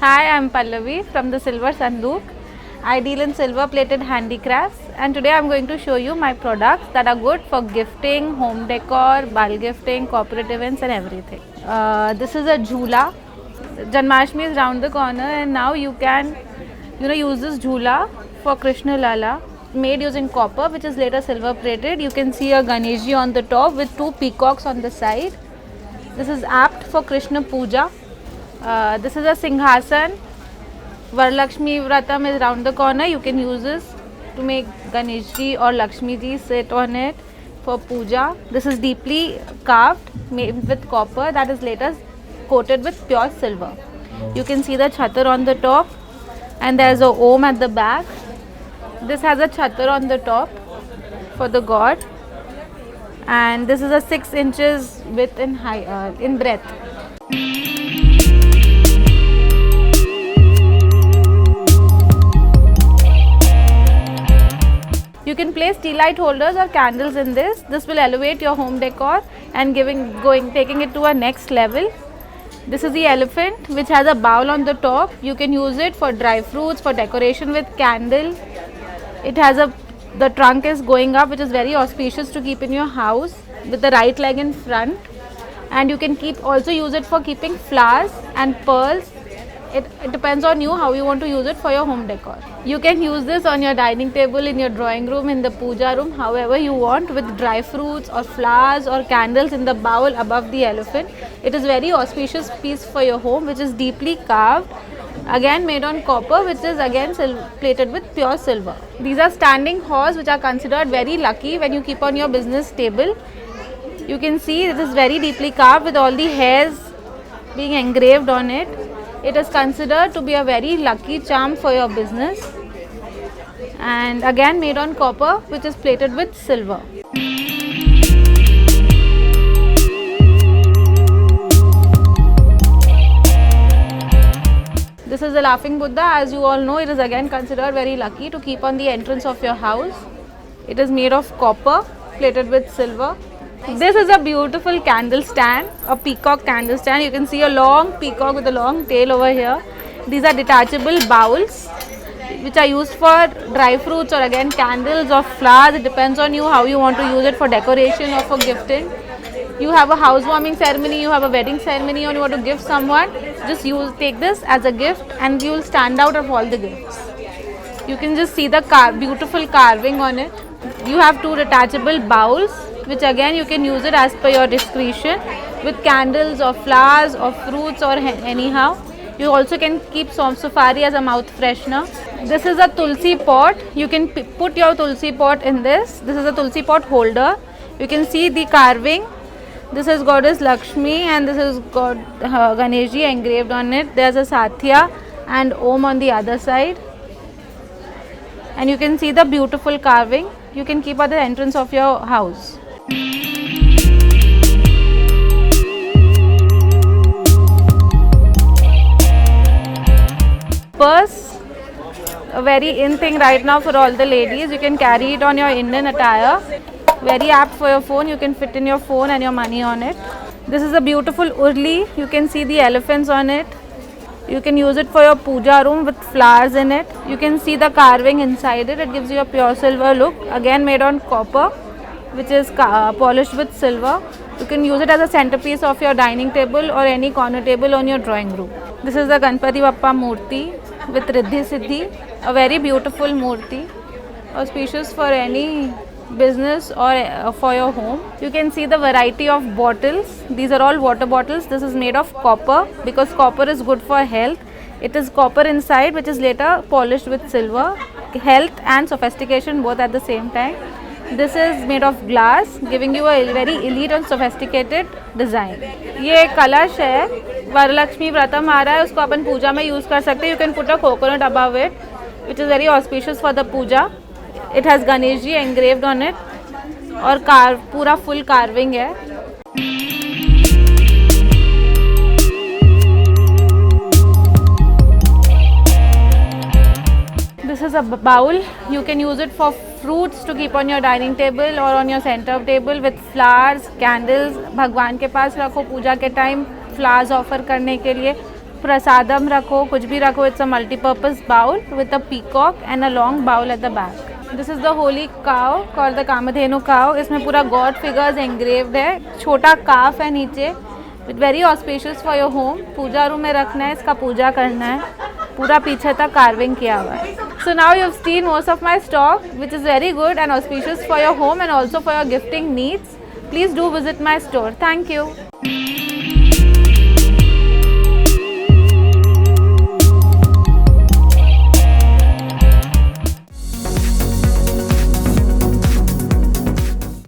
Hi, I'm Pallavi from the Silver Sandook. I deal in silver plated handicrafts, and today I'm going to show you my products that are good for gifting, home decor, bulk gifting, corporate events and everything. This is a jhula. Janmashtami is round the corner, and now you can use this jhula for Krishna Lala, made using copper, which is later silver plated. You can see a Ganeshji on the top with two peacocks on the side. This is apt for Krishna Puja. This is a Singhasan. Varalakshmi Vratam is round the corner. You can use this to make Ganeshji or Lakshmi ji sit on it for puja. This is deeply carved, made with copper, that is later coated with pure silver. You can see the chhatar on the top, and there is a Om at the back. This has a chhatar on the top for the god, and this is a 6 inches width in breadth. You can place tea light holders or candles in this. This will elevate your home decor and taking it to a next level. This is the elephant, which has a bowl on the top. You can use it for dry fruits, for decoration with candle. It has the trunk is going up, which is very auspicious to keep in your house with the right leg in front. And you can also use it for keeping flowers and pearls. It depends on you how you want to use it for your home decor. You can use this on your dining table, in your drawing room, in the puja room, however you want, with dry fruits or flowers or candles in the bowl above the elephant. It is very auspicious piece for your home, which is deeply carved, again made on copper, which is again plated with pure silver. These are standing horse, which are considered very lucky when you keep on your business table. You can see it is very deeply carved with all the hairs being engraved on it. It is considered to be a very lucky charm for your business, and again made on copper, which is plated with silver. This is the laughing Buddha. As you all know, it is again considered very lucky to keep on the entrance of your house. It is made of copper, plated with silver. This is a beautiful candle stand, a peacock candle stand. You can see a long peacock with a long tail over here. These are detachable bowls, which are used for dry fruits or again candles or flowers. It depends on you how you want to use it for decoration or for gifting. You have a housewarming ceremony, you have a wedding ceremony, or you want to give someone, just take this as a gift and you will stand out of all the gifts. You can just see the beautiful carving on it. You have two detachable bowls, which again you can use it as per your discretion with candles or flowers or fruits or anyhow. You also can keep safari as a mouth freshener. This is a tulsi pot. You can put your tulsi pot in this. This is a tulsi pot holder. You can see the carving. This is goddess Lakshmi and this is god Ganeshji engraved on it. There's a Satya and Om on the other side. And you can see the beautiful carving. You can keep at the entrance of your house. Purse, a very in thing right now for all the ladies. You can carry it on your Indian attire. Very apt for your phone. You can fit in your phone and your money on it. This is a beautiful urli. You can see the elephants on it. You can use it for your puja room with flowers in it. You can see the carving inside it. It gives you a pure silver look. Again made on copper, which is polished with silver. You can use it as a centerpiece of your dining table or any corner table on your drawing room. This is the Ganpati Bappa Murti with Riddhi Siddhi, a very beautiful Murti, auspicious for any business or for your home. You can see the variety of bottles. These are all water bottles. This is made of copper because copper is good for health. It is copper inside, which is later polished with silver. Health and sophistication both at the same time. This is made of glass, giving you a very elite and sophisticated design. ये कलश है, वरलक्ष्मी व्रतम आ रहा है, उसको अपन पूजा में use कर सकते हैं. You can put a coconut above it, which is very auspicious for the puja. It has Ganeshji engraved on it और पूरा full carving है. This is a bowl. You can use it for fruits to keep on your dining table or on your center table with flowers, candles. भगवान के पास रखो पूजा के time, flowers offer करने के लिए. prasadam रखो, कुछ भी रखो. It's a multi-purpose bowl with a peacock and a long bowl at the back. This is the holy cow called the Kamadhenu cow. इसमें पूरा God figures engraved है. छोटा calf है नीचे. Very auspicious for your home. Puja room में रखना है, इसका पूजा करना है. पूरा पीछे तक carving किया हुआ है. So now you've seen most of my stock, which is very good and auspicious for your home and also for your gifting needs. Please do visit my store. Thank you.